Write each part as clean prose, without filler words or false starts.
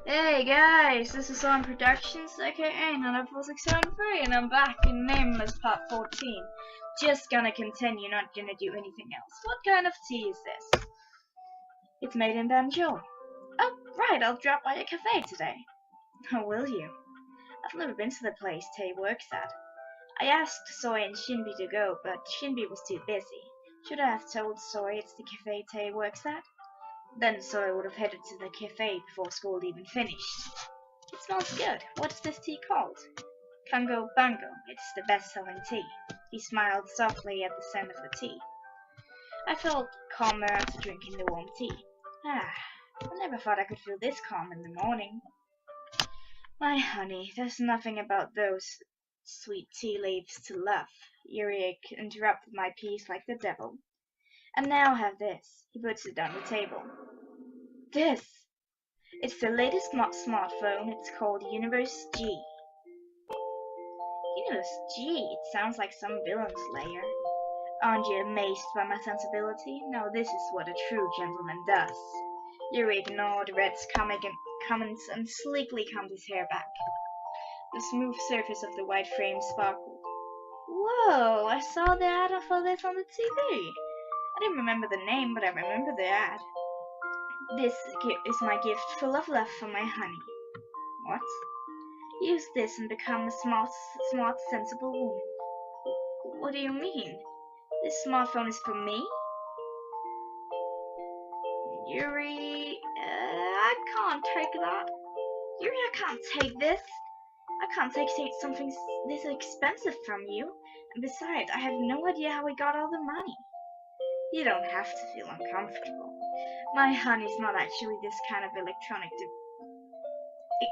Hey guys, this is On Productions, aka None of Us Exciting Free, and I'm back in Nameless Part 14. Just gonna continue, not gonna do anything else. What kind of tea is this? It's made in Banjul. Oh, right, I'll drop by a cafe today. Oh, will you? I've never been to the place Tay works at. I asked Soy and Shinbi to go, but Shinbi was too busy. Should I have told Soy it's the cafe Tay works at? Then Soy would have headed to the cafe before school even finished. It smells good. What is this tea called? Congo Bango. It's the best-selling tea. He smiled softly at the scent of the tea. I felt calmer after drinking the warm tea. I never thought I could feel this calm in the morning. My honey, there's nothing about those sweet tea leaves to love. Yuri interrupted my piece like the devil. And now have this. He puts it on the table. This! It's the latest smartphone. It's called Universe G. Universe G? It sounds like some villain slayer. Aren't you amazed by my sensibility? No, this is what a true gentleman does. Yuri ignored Red's comments and sleekly combed his hair back. The smooth surface of the white frame sparkled. Whoa, I saw the ad for this on the TV. I didn't remember the name, but I remember the ad. This is my gift full of love for my honey. What? Use this and become a smart, sensible woman. What do you mean? This smartphone is for me? Yuri, I can't take that. Yuri, I can't take this. I can't take something this expensive from you. And besides, I have no idea how we got all the money. You don't have to feel uncomfortable. My honey's not actually this kind of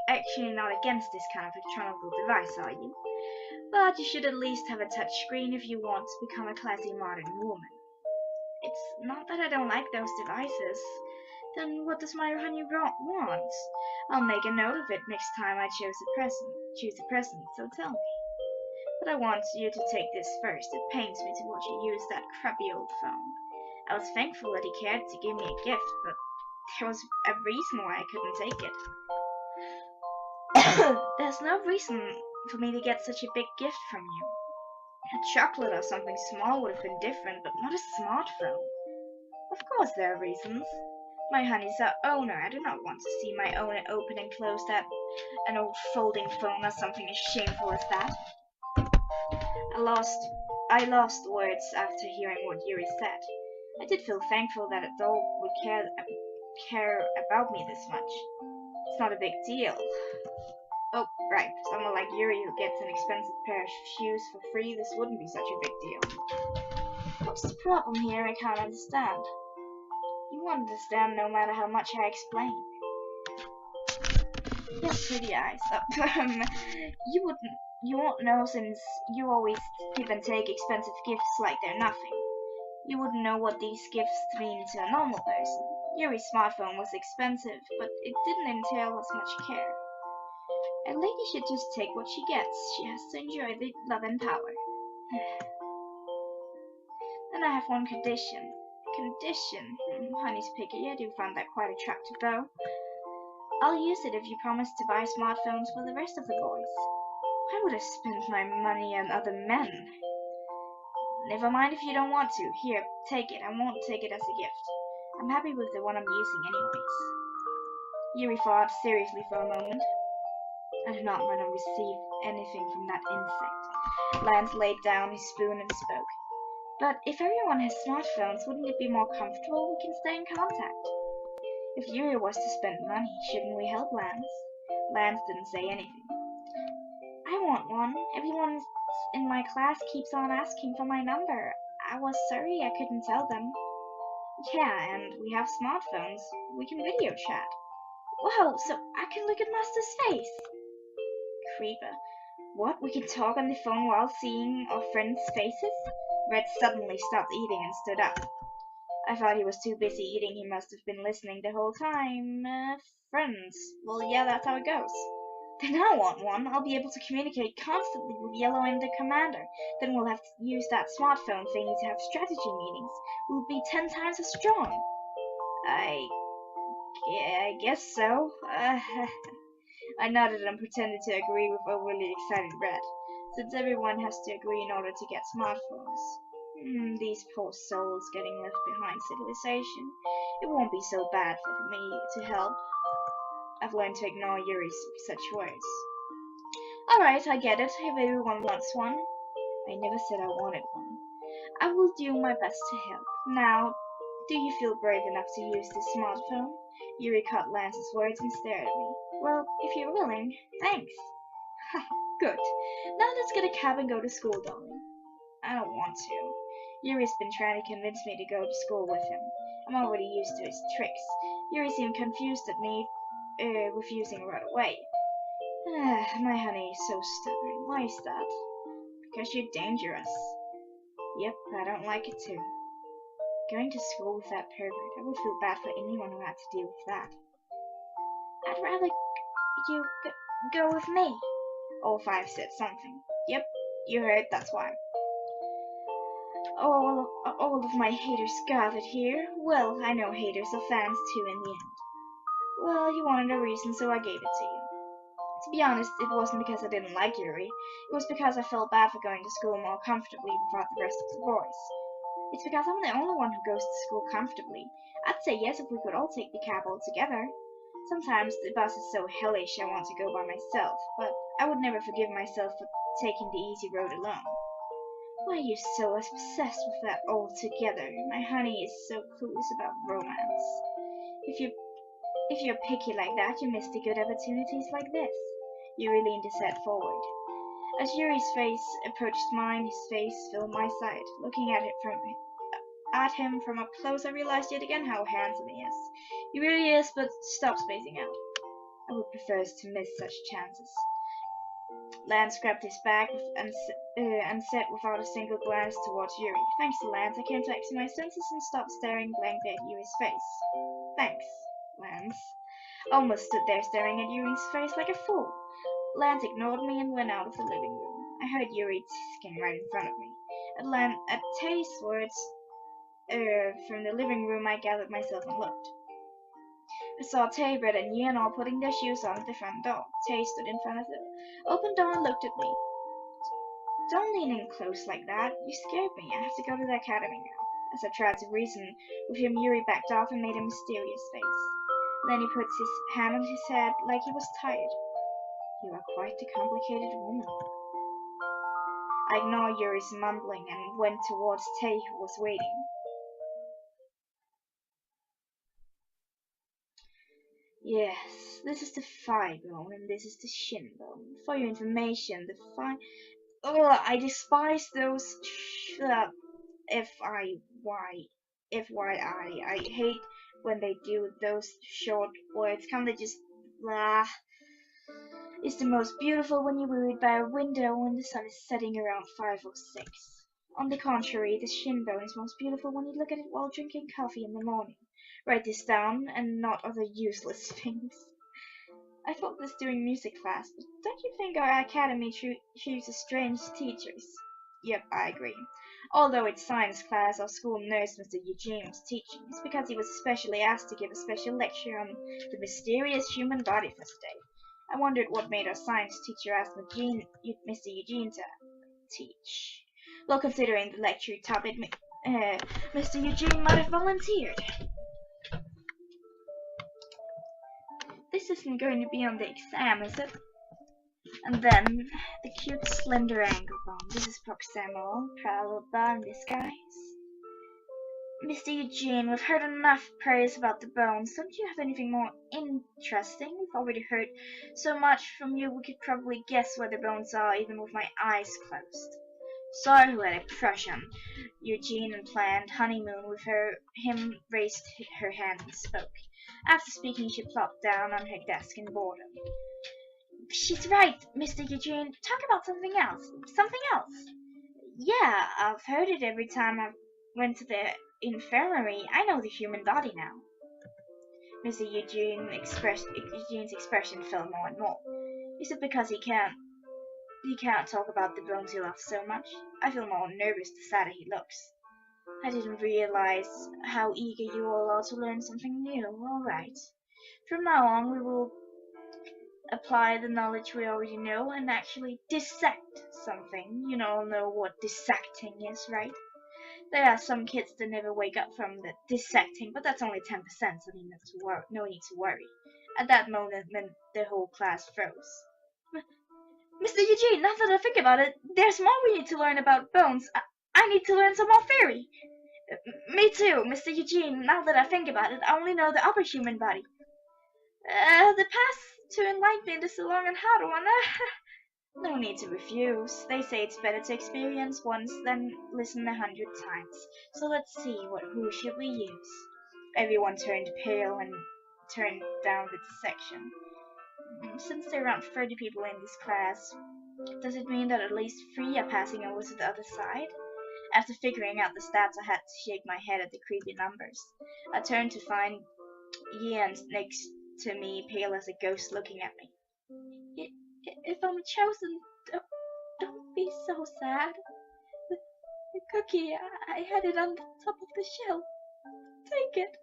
actually not against this kind of electronic device, are you? But you should at least have a touch screen if you want to become a classy modern woman. It's not that I don't like those devices. Then what does my honey want? I'll make a note of it next time I choose a present, so tell me. But I want you to take this first. It pains me to watch you use that crappy old phone. I was thankful that he cared to give me a gift, but there was a reason why I couldn't take it. There's no reason for me to get such a big gift from you. A chocolate or something small would have been different, but not a smartphone. Of course there are reasons. My honey's our owner. I do not want to see my owner open and close an old folding phone or something as shameful as that. I lost words after hearing what Yuri said. I did feel thankful that a doll would care about me this much. It's not a big deal. Oh, right. Someone like Yuri who gets an expensive pair of shoes for free, this wouldn't be such a big deal. What's the problem here? I can't understand. You won't understand no matter how much I explain. You have pretty eyes. You won't know since you always give and take expensive gifts like they're nothing. You wouldn't know what these gifts mean to a normal person. Yuri's smartphone was expensive, but it didn't entail as much care. A lady should just take what she gets. She has to enjoy the love and power. Then I have one condition. Honey's picky. I do find that quite attractive, though. I'll use it if you promise to buy smartphones for the rest of the boys. Why would I spend my money on other men? Never mind if you don't want to. Here, take it. I won't take it as a gift. I'm happy with the one I'm using anyways. Yuri thought seriously for a moment. I do not want to receive anything from that insect. Lance laid down his spoon and spoke. But if everyone has smartphones, wouldn't it be more comfortable? We can stay in contact. If Yuri was to spend money, shouldn't we help Lance? Lance didn't say anything. I want one. Everyone in my class keeps on asking for my number. I was sorry I couldn't tell them. Yeah, and we have smartphones. We can video chat. Wow, so I can look at Master's face. Creeper. What? We can talk on the phone while seeing our friends' faces? Red suddenly stopped eating and stood up. I thought he was too busy eating. He must have been listening the whole time. Friends. Well, yeah, that's how it goes. Then I want one. I'll be able to communicate constantly with Yellow and the Commander. Then we'll have to use that smartphone thingy to have strategy meetings. We'll be 10 times as strong. I Yeah, I guess so. I nodded and pretended to agree with overly excited Red, since everyone has to agree in order to get smartphones. These poor souls getting left behind civilization. It won't be so bad for me to help. I've learned to ignore Yuri's such words. Alright, I get it, if everyone wants one. I never said I wanted one. I will do my best to help. Now, do you feel brave enough to use this smartphone? Yuri caught Lance's words and stared at me. Well, if you're willing, thanks. Ha, good. Now let's get a cab and go to school, darling. I don't want to. Yuri's been trying to convince me to go to school with him. I'm already used to his tricks. Yuri seemed confused at me refusing right away. My honey is so stubborn. Why is that? Because you're dangerous. Yep, I don't like it too. Going to school with that pervert, I would feel bad for anyone who had to deal with that. I'd rather you go with me. All five said something. Yep, you heard, that's why. All of my haters gathered here. Well, I know haters are fans too in the end. Well, you wanted a reason, so I gave it to you. To be honest, it wasn't because I didn't like Yuri. It was because I felt bad for going to school more comfortably without the rest of the boys. It's because I'm the only one who goes to school comfortably. I'd say yes if we could all take the cab all together. Sometimes the bus is so hellish I want to go by myself, but I would never forgive myself for taking the easy road alone. Why are you so obsessed with that all together? My honey is so clueless about romance. If you're picky like that, you miss the good opportunities like this. Yuri leaned his head forward. As Yuri's face approached mine, his face filled my sight. Looking at him from up close, I realized yet again how handsome he is. He really is, but stop spacing out. I would prefer to miss such chances. Lance grabbed his bag and said without a single glance towards Yuri. Thanks, Lance. I came back to my senses and stopped staring blankly at Yuri's face. Thanks, Lance. Almost stood there staring at Yuri's face like a fool. Lance ignored me and went out of the living room. I heard Yuri tisking right in front of me. At Tay's words from the living room, I gathered myself and looked. I saw Tay, Red, and Ian all putting their shoes on at the front door. Tay stood in front of the open door and looked at me. Don't lean in close like that. You scared me. I have to go to the academy now. As I tried to reason with him, Yuri backed off and made a mysterious face. Then he put his hand on his head like he was tired. You are quite a complicated woman. I ignored Yuri's mumbling and went towards Tay, who was waiting. Yes, this is the thigh bone and this is the shin bone. For your information, the thigh... Ugh, I despise those FYI. I hate when they do those short words. Can't they just... Blah. It's the most beautiful when you read by a window when the sun is setting around 5 or 6. On the contrary, the shin bone is most beautiful when you look at it while drinking coffee in the morning. Write this down, and not other useless things. I thought this during music class, but don't you think our academy chooses strange teachers? Yep, I agree. Although it's science class, our school knows Mr. Eugene was teaching. It's because he was specially asked to give a special lecture on the mysterious human body for today. I wondered what made our science teacher ask Mr. Eugene to teach. Well, considering the lecture topic, Mr. Eugene might have volunteered. This isn't going to be on the exam, is it? And then, the cute slender ankle bone. This is proximal, parallel bone in disguise. Mr. Eugene, we've heard enough praise about the bones. Don't you have anything more interesting? We've already heard so much from you, we could probably guess where the bones are, even with my eyes closed. Sorry who had a crush on Eugene and planned honeymoon with him raised her hand and spoke. After speaking, she plopped down on her desk in boredom. She's right, Mr. Eugene. Talk about something else. Something else. Yeah, I've heard it every time I went to the infirmary. I know the human body now. Mr. Eugene's expression fell more and more. Is it because he can't talk about the bones he loves so much? I feel more nervous the sadder he looks. I didn't realize how eager you all are to learn something new. All right. From now on, we will apply the knowledge we already know and actually dissect something. You all know what dissecting is, right? There are some kids that never wake up from the dissecting, but that's only 10%, so no need to worry. At that moment, the whole class froze. Mr. Eugene, now that I think about it, there's more we need to learn about bones. I need to learn some more theory. Me too, Mr. Eugene. Now that I think about it, I only know the upper human body. The path to enlightenment is a long and hard one. No need to refuse. They say it's better to experience once than listen 100 times. So let's see, who should we use? Everyone turned pale and turned down the dissection. Since there are around 30 people in this class, does it mean that at least 3 are passing over to the other side? After figuring out the stats, I had to shake my head at the creepy numbers. I turned to find Ian next to me, pale as a ghost, looking at me. If I'm chosen, don't be so sad. The cookie, I had it on the top of the shelf. Take it.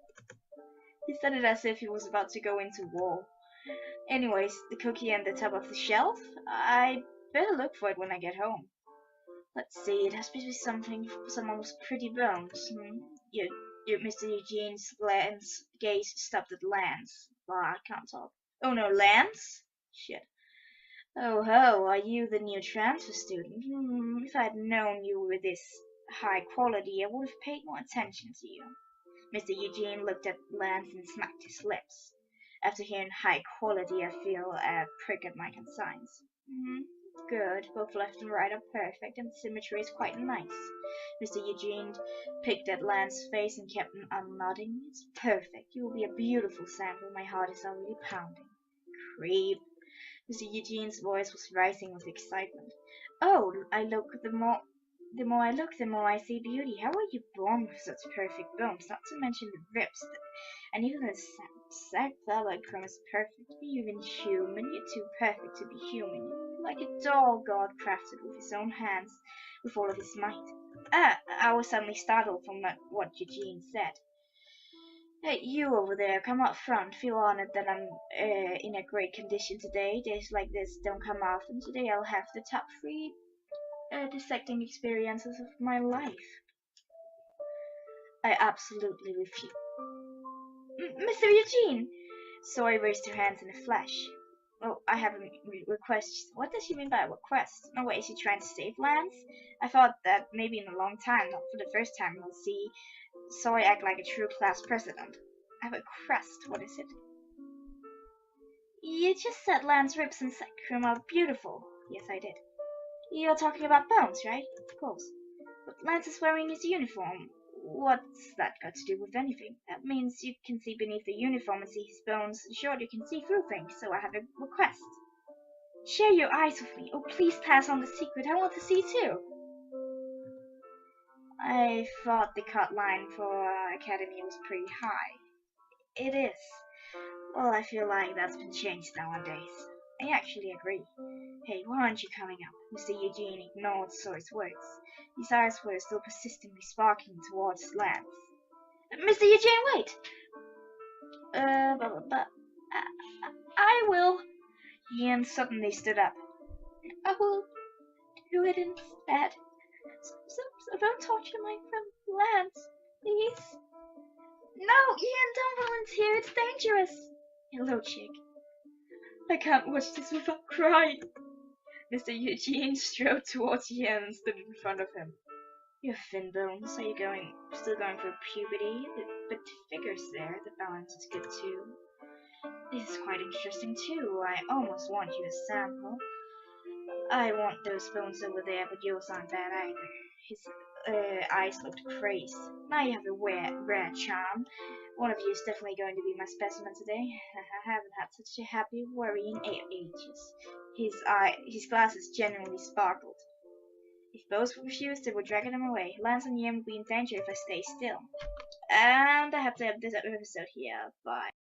He said it as if he was about to go into war. Anyways, the cookie on the top of the shelf? I better look for it when I get home. Let's see, it has to be someone with pretty bones. Mr. Eugene's gaze stopped at Lance. I can't talk. Oh no, Lance? Shit. Oh ho, are you the new transfer student? If I had known you were this high quality, I would have paid more attention to you. Mr. Eugene looked at Lance and smacked his lips. After hearing high quality, I feel a prick at my conscience. Good, both left and right are perfect, and the symmetry is quite nice. Mr. Eugene picked at Lance's face and kept on nodding. It's perfect. You will be a beautiful sample. My heart is already pounding. Creep. Mr. Eugene's voice was rising with excitement. Oh, the more I look, the more I see beauty. How were you born with such perfect bones? Not to mention the ribs, and even the saccharine is perfect. Are you even human? You're too perfect to be human. You're like a doll God crafted with his own hands, with all of his might. I was suddenly startled from what Eugene said. Hey, you over there, come up front. Feel honored that I'm in a great condition today. Days like this don't come often. Today I'll have the top 3 dissecting experiences of my life. I absolutely refuse. Mr. Eugene! Zoe raised her hands in a flash. Oh, I have a request. What does she mean by a request? No way, is she trying to save Lance? I thought that maybe in a long time, not for the first time, we'll see Zoe act like a true class president. I have a request. What is it? You just said Lance's ribs and sacrum are beautiful. Yes, I did. You're talking about bones, right? Of course. But Lance is wearing his uniform. What's that got to do with anything? That means you can see beneath the uniform and see his bones. In short, you can see through things, so I have a request. Share your eyes with me. Oh, please pass on the secret. I want to see too. I thought the cut line for Academy was pretty high. It is. Well, I feel like that's been changed nowadays. I actually agree. Hey, why aren't you coming up? Mr. Eugene ignored Zoe's words. His eyes were still persistently sparkling towards Lance. Mr. Eugene, wait! I will. Ian suddenly stood up. I will do it instead. So don't torture my friend Lance, please. No, Ian, don't volunteer. It's dangerous. Hello, chick. I can't watch this without crying. Mr. Eugene strode towards Ian and stood in front of him. You have thin bones. Are you still going through puberty? But the figure's there. The balance is good too. This is quite interesting too. I almost want you as sample. I want those bones over there, but yours aren't bad either. His eyes looked crazed. Now you have a rare charm. One of you is definitely going to be my specimen today. I haven't had such a happy, worrying ages. His glasses genuinely sparkled. If both refused, they were dragging him away. Lance and Ian would be in danger if I stay still. And I have to end this episode here. Bye.